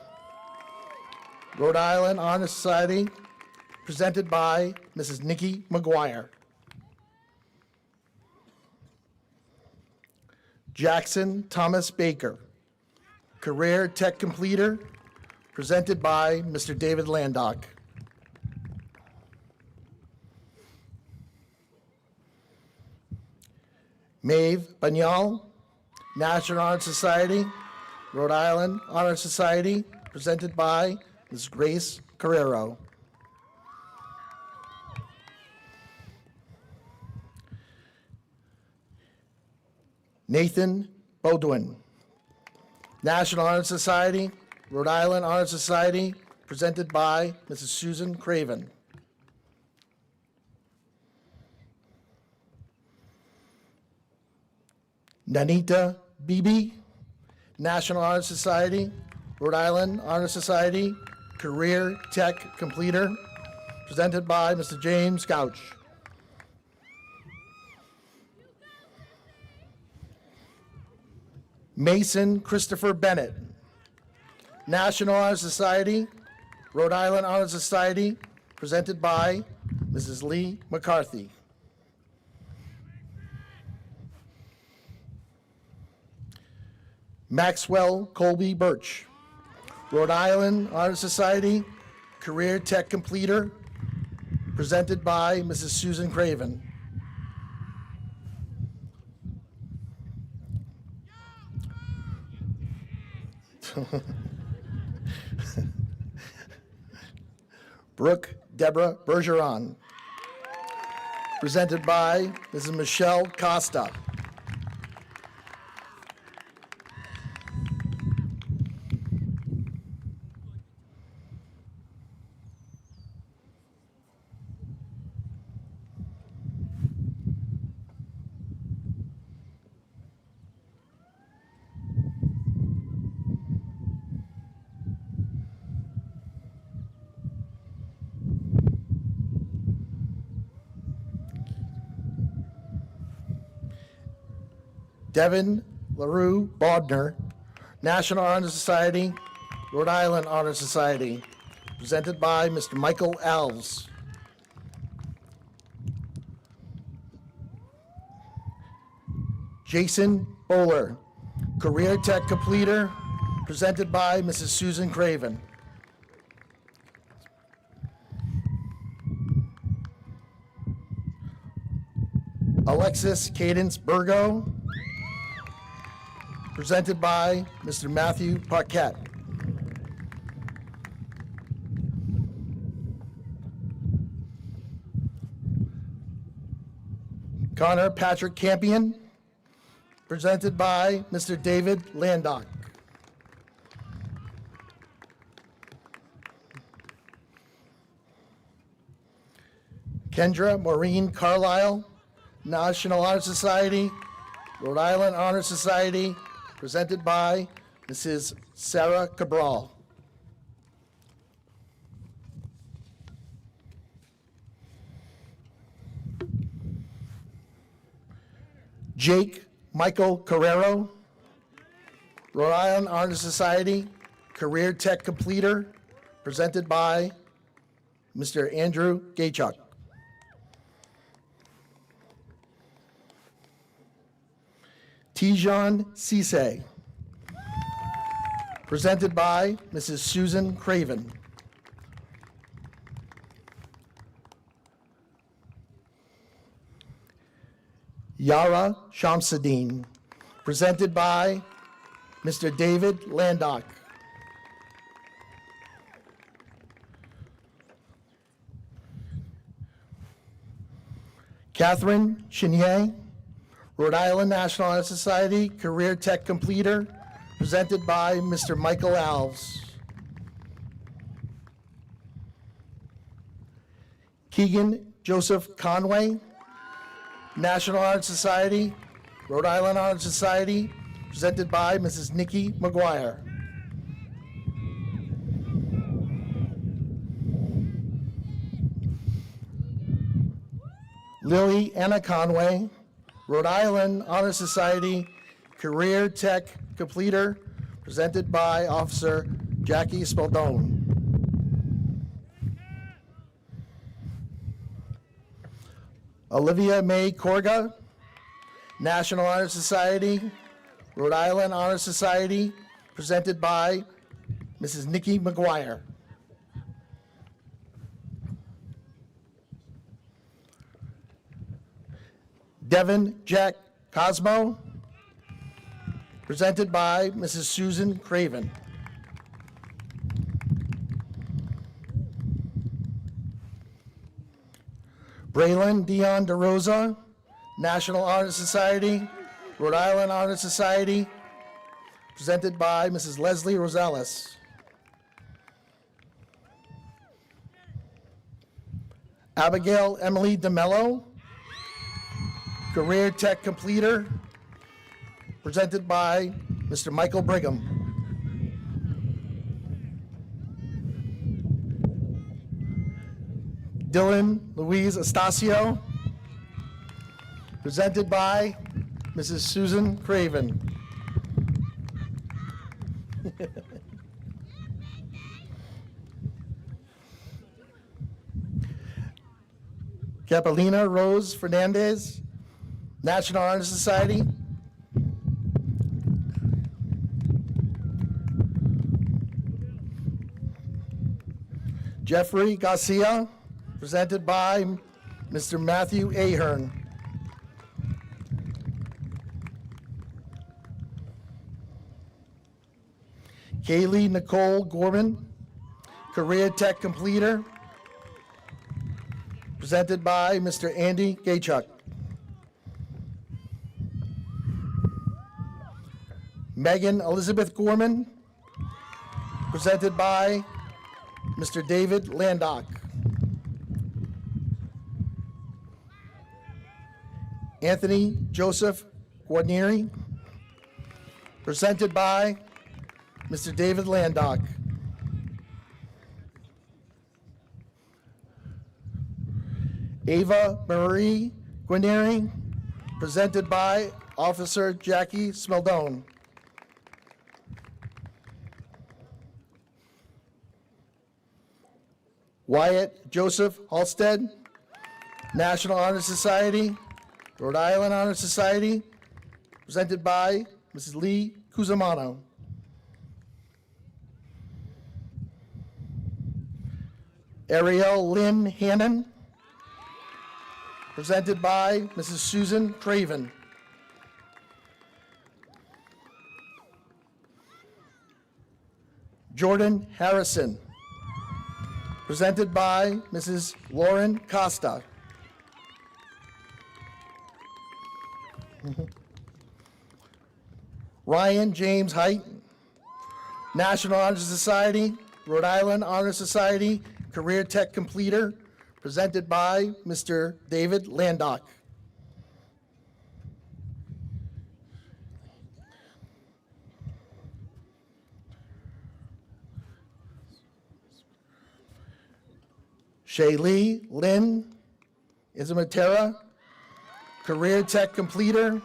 Rhode Island Honor Society, presented by Mrs. Nikki McGuire. Jackson Thomas Baker, Career Tech Completer, presented by Mr. David Landock. Maeve Banyal, National Honor Society, Rhode Island Honor Society, presented by Ms. Grace Carrero. Nathan Bodwin, National Honor Society, Rhode Island Honor Society, presented by Mrs. Susan Craven. Nanita Beebe, National Honor Society, Rhode Island Honor Society, Career Tech Completer, presented by Mr. James Couch. Mason Christopher Bennett, National Honor Society, Rhode Island Honor Society, presented by Mrs. Lee McCarthy. Maxwell Colby Birch, Rhode Island Honor Society, Career Tech Completer, presented by Mrs. Susan Craven. Brooke Deborah Bergeron, presented by Mrs. Michelle Costa. Devin LaRue Bodner, National Honor Society, Rhode Island Honor Society, presented by Mr. Michael Alves. Jason Bowler, Career Tech Completer, presented by Mrs. Susan Craven. Alexis Cadence Burgo, presented by Mr. Matthew Paquette. Connor Patrick Campion, presented by Mr. David Landock. Kendra Maureen Carlisle, National Honor Society, Rhode Island Honor Society, presented by Mrs. Sarah Cabral. Jake Michael Carrero, Rhode Island Honor Society, Career Tech Completer, presented by Mr. Andrew Gaychuk. Tijon Cisse, presented by Mrs. Susan Craven. Yara Shamsuddin, presented by Mr. David Landock. Catherine Chenier, Rhode Island National Honor Society Career Tech Completer, presented by Mr. Michael Alves. Keegan Joseph Conway, National Honor Society, Rhode Island Honor Society, presented by Mrs. Nikki McGuire. Lily Anna Conway, Rhode Island Honor Society Career Tech Completer, presented by Officer Jackie Spaldone. Olivia May Corga, National Honor Society, Rhode Island Honor Society, presented by Mrs. Nikki McGuire. Devin Jack Cosmo, presented by Mrs. Susan Craven. Braylon Dion DeRosa, National Honor Society, Rhode Island Honor Society, presented by Mrs. Leslie Rosales. Abigail Emily DeMello, Career Tech Completer, presented by Mr. Michael Brigham. Dylan Louise Estacio, presented by Mrs. Susan Craven. Capelina Rose Fernandez, National Honor Society. Jeffrey Garcia, presented by Mr. Matthew Ahern. Kaylee Nicole Gorman, Career Tech Completer, presented by Mr. Andy Gaychuk. Megan Elizabeth Gorman, presented by Mr. David Landock. Anthony Joseph Guarnieri, presented by Mr. David Landock. Ava Marie Guarnieri, presented by Officer Jackie Smeldone. Wyatt Joseph Halstead, National Honor Society, Rhode Island Honor Society, presented by Mrs. Lee Cusimano. Ariel Lynn Hannon, presented by Mrs. Susan Craven. Jordan Harrison, presented by Mrs. Lauren Costa. Ryan James Height, National Honor Society, Rhode Island Honor Society, Career Tech Completer, presented by Mr. David Landock. Shaylee Lynn Izamatera, Career Tech Completer,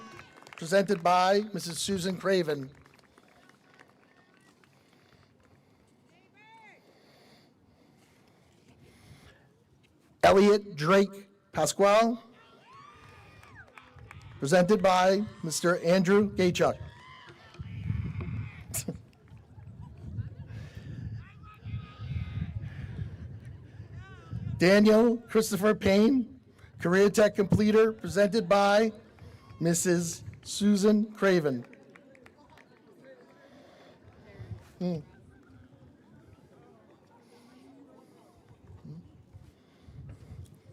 presented by Mrs. Susan Craven. Elliot Drake Pasquale, presented by Mr. Andrew Gaychuk. Daniel Christopher Payne, Career Tech Completer, presented by Mrs. Susan Craven.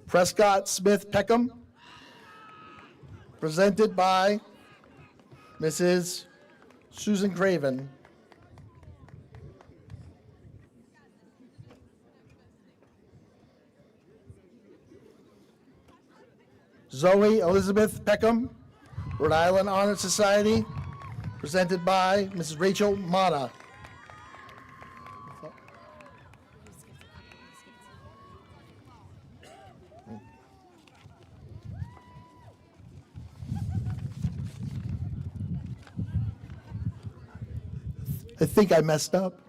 Prescott Smith Peckham, presented by Mrs. Susan Craven. Zoe Elizabeth Peckham, Rhode Island Honor Society, presented by Mrs. Rachel Mata. I think I messed up.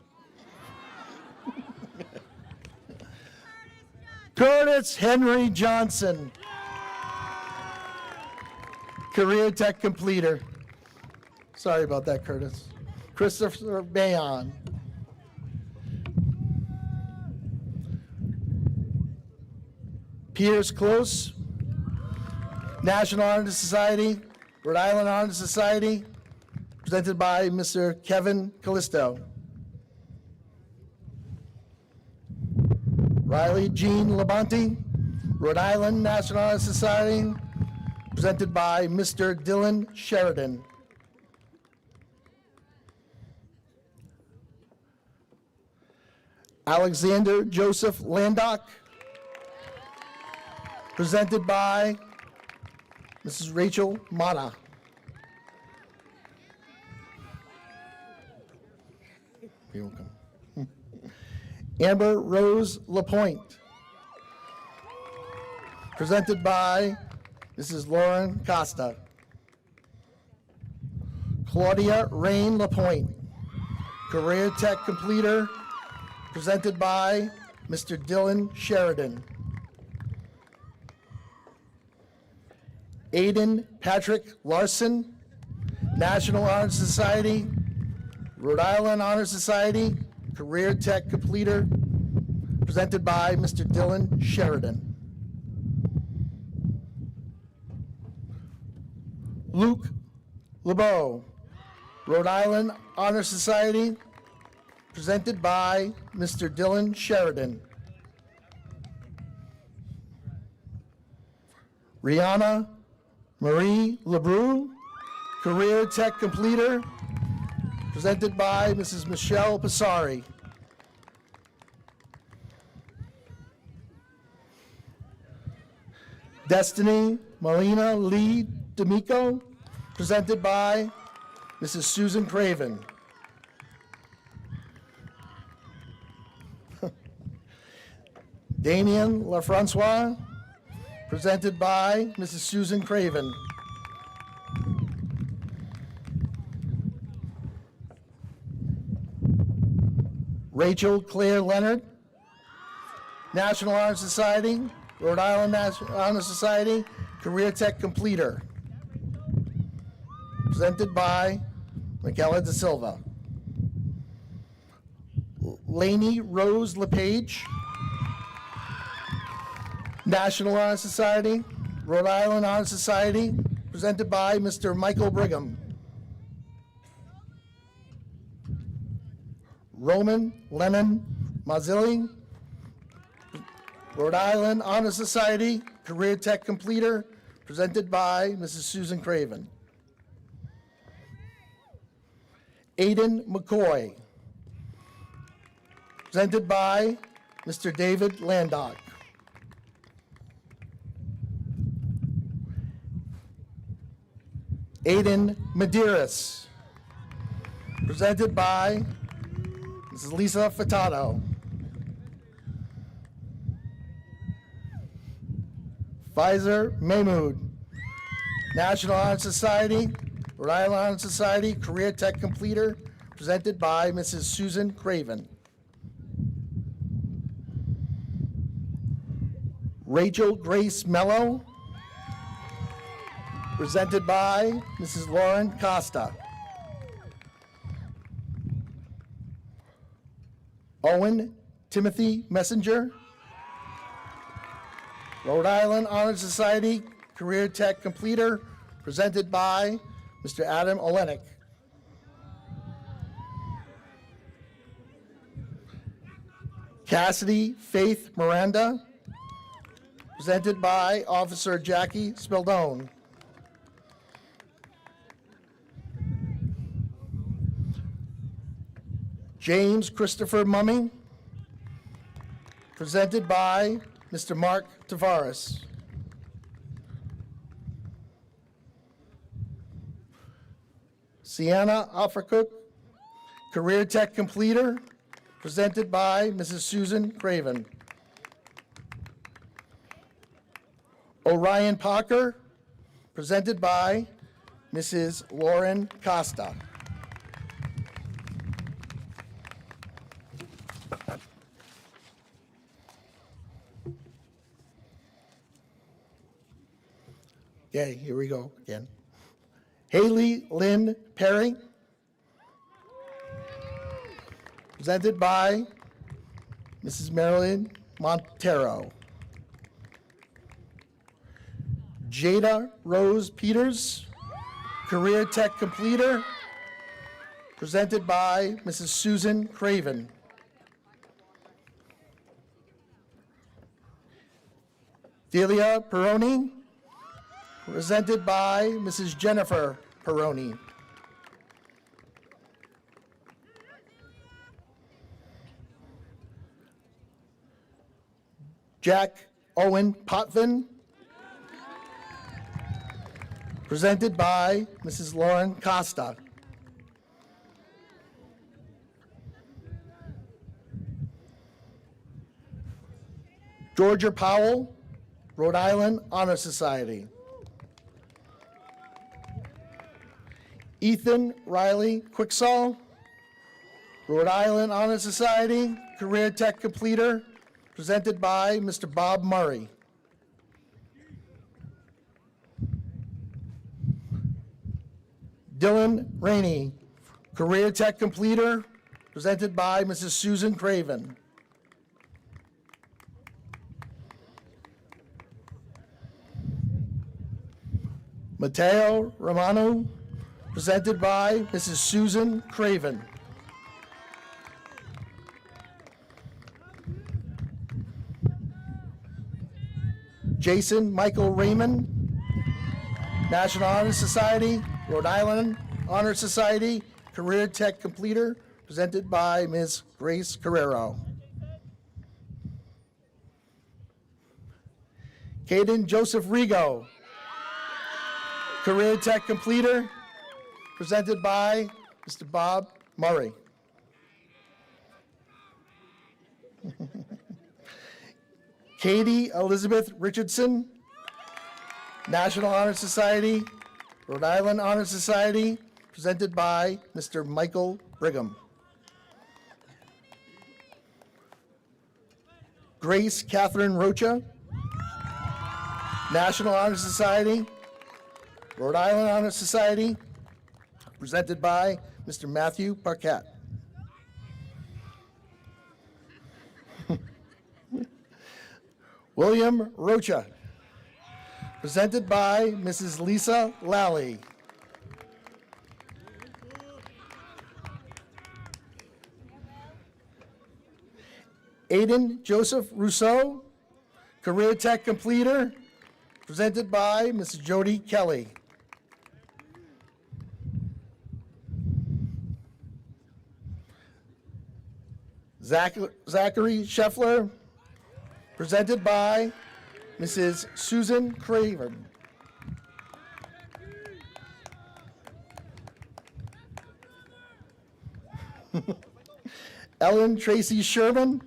Curtis Henry Johnson, Career Tech Completer. Sorry about that, Curtis. Christopher Bayon. Piers Close, National Honor Society, Rhode Island Honor Society, presented by Mr. Kevin Callisto. Riley Jean Labonte, Rhode Island National Honor Society, presented by Mr. Dylan Sheridan. Alexander Joseph Landock, presented by Mrs. Rachel Mata. You're welcome. Amber Rose Lapointe, presented by Mrs. Lauren Costa. Claudia Rain Lapointe, Career Tech Completer, presented by Mr. Dylan Sheridan. Aiden Patrick Larson, National Honor Society, Rhode Island Honor Society, Career Tech Completer, presented by Mr. Dylan Sheridan. Luke LeBeau, Rhode Island Honor Society, presented by Mr. Dylan Sheridan. Rihanna Marie LeBrew, Career Tech Completer, presented by Mrs. Michelle Passari. Destiny Melina Lee D'Amico, presented by Mrs. Susan Craven. Damien LaFrancois, presented by Mrs. Susan Craven. Rachel Claire Leonard, National Honor Society, Rhode Island National Honor Society, Career Tech Completer, presented by Michaela Da Silva. Lainey Rose LePage, National Honor Society, Rhode Island Honor Society, presented by Mr. Michael Brigham. Roman Lennon Mazzilli, Rhode Island Honor Society, Career Tech Completer, presented by Mrs. Susan Craven. Aiden McCoy, presented by Mr. David Landock. Aiden Medeiros, presented by Mrs. Lisa Furtado. Pfizer Mahmood, National Honor Society, Rhode Island Honor Society, Career Tech Completer, presented by Mrs. Susan Craven. Rachel Grace Mello, presented by Mrs. Lauren Costa. Owen Timothy Messenger, Rhode Island Honor Society, Career Tech Completer, presented by Mr. Adam Olenek. Cassidy Faith Miranda, presented by Officer Jackie Spildone. James Christopher Mumming, presented by Mr. Mark Tavares. Sienna Alfracook, Career Tech Completer, presented by Mrs. Susan Craven. Orion Parker, presented by Mrs. Lauren Costa. Okay, here we go again. Haley Lynn Perry, presented by Mrs. Marilyn Montero. Jada Rose Peters, Career Tech Completer, presented by Mrs. Susan Craven. Delia Peroni, presented by Mrs. Jennifer Peroni. Jack Owen Potvin, presented by Mrs. Lauren Costa. Georgia Powell, Rhode Island Honor Society. Ethan Riley Quicksall, Rhode Island Honor Society, Career Tech Completer, presented by Mr. Bob Murray. Dylan Rainey, Career Tech Completer, presented by Mrs. Susan Craven. Mateo Romano, presented by Mrs. Susan Craven. Jason Michael Raymond, National Honor Society, Rhode Island Honor Society, Career Tech Completer, presented by Ms. Grace Carrero. Caden Joseph Rigo, Career Tech Completer, presented by Mr. Bob Murray. Katie Elizabeth Richardson, National Honor Society, Rhode Island Honor Society, presented by Mr. Michael Brigham. Grace Catherine Rocha, National Honor Society, Rhode Island Honor Society, presented by Mr. Matthew Parquette. William Rocha, presented by Mrs. Lisa Lally. Aiden Joseph Rousseau, Career Tech Completer, presented by Mrs. Jody Kelly. Zachary Scheffler, presented by Mrs. Susan Craven. Ellen Tracy Sherman,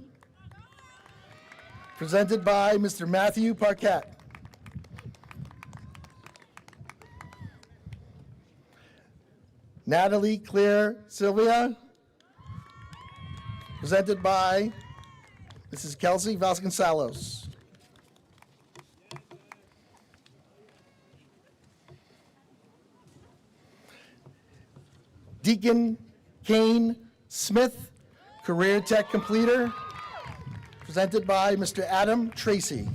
presented by Mr. Matthew Parquette. Natalie Claire Sylvia, presented by Mrs. Kelsey Vasconcelos. Deacon Kane Smith, Career Tech Completer, presented by Mr. Adam Tracy.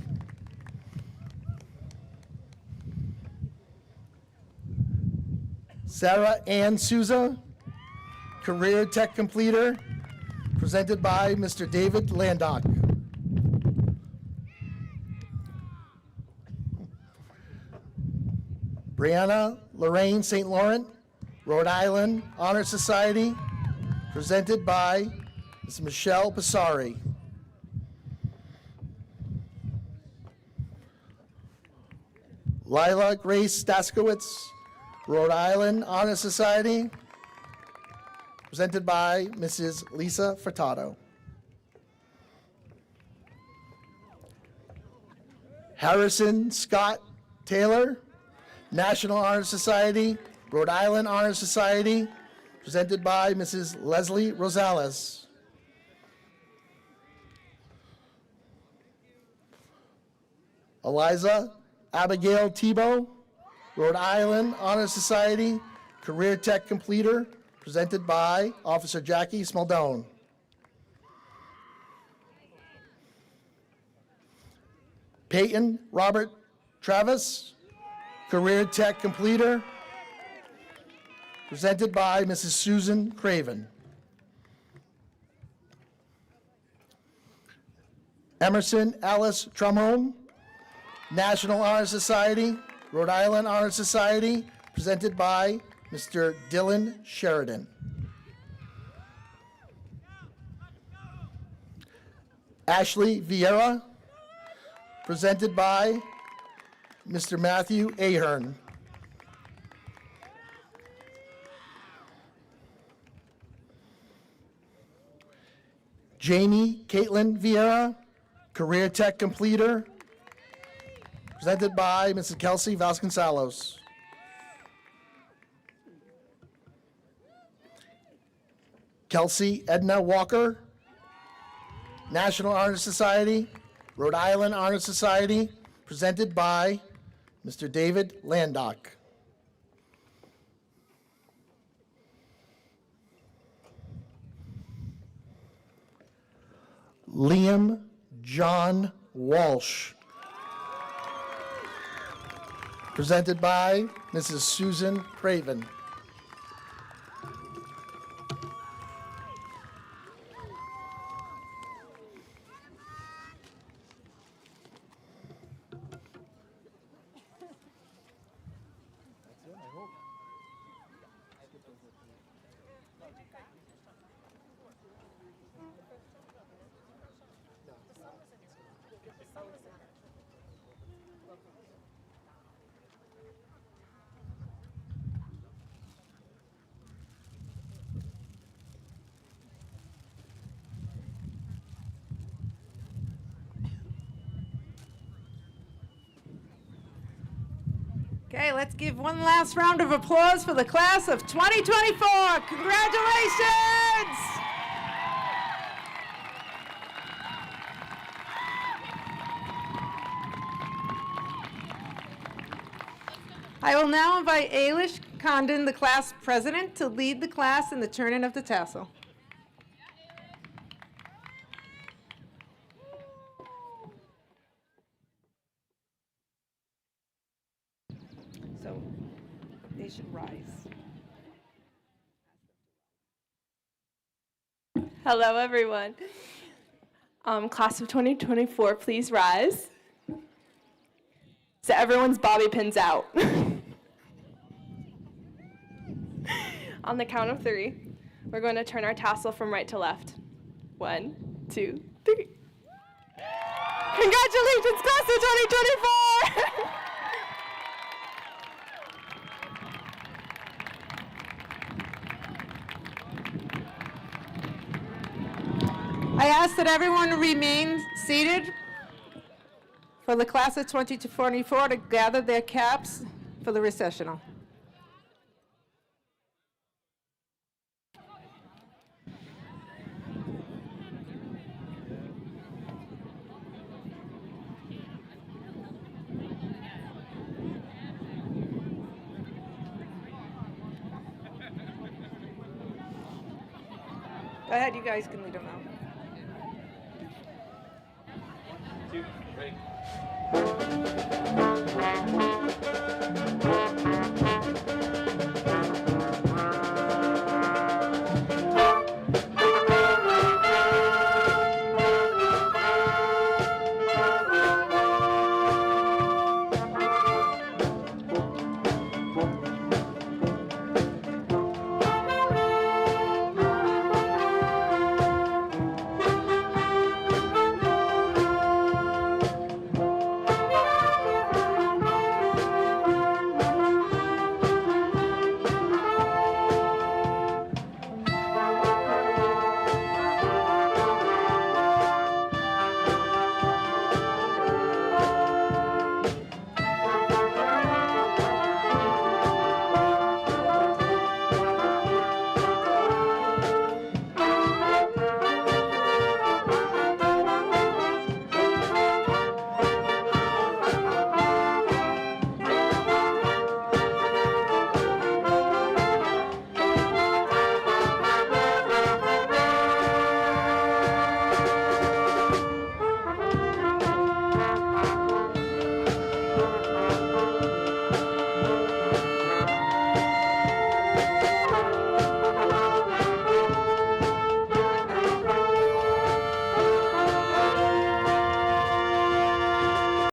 Sarah Ann Souza, Career Tech Completer, presented by Mr. David Landock. Brianna Lorraine St. Laurent, Rhode Island Honor Society, presented by Ms. Michelle Passari. Lila Grace Staskowitz, Rhode Island Honor Society, presented by Mrs. Lisa Furtado. Harrison Scott Taylor, National Honor Society, Rhode Island Honor Society, presented by Mrs. Leslie Rosales. Eliza Abigail Tebow, Rhode Island Honor Society, Career Tech Completer, presented by Officer Jackie Smaldone. Peyton Robert Travis, Career Tech Completer, presented by Mrs. Susan Craven. Emerson Alice Trumholm, National Honor Society, Rhode Island Honor Society, presented by Mr. Dylan Sheridan. Ashley Vieira, presented by Mr. Matthew Ahern. Jamie Caitlin Vieira, Career Tech Completer, presented by Mrs. Kelsey Vasconcelos. Kelsey Edna Walker, National Honor Society, Rhode Island Honor Society, presented by Mr. David Landock. Liam John Walsh, presented by Mrs. Susan Craven. Okay, let's give one last round of applause for the class of 2024. Congratulations! I will now invite Ailish Condon, the class president, to lead the class in the turning of the tassel. So they should rise. Hello, everyone. Class of 2024, please rise. So everyone's bobby pins out. On the count of 3, we're going to turn our tassel from right to left. 1, 2, 3. Congratulations, class of 2024! I ask that everyone remain seated for the class of 2024 to gather their caps for the recessional. Go ahead, you guys can lead them out. 2, ready.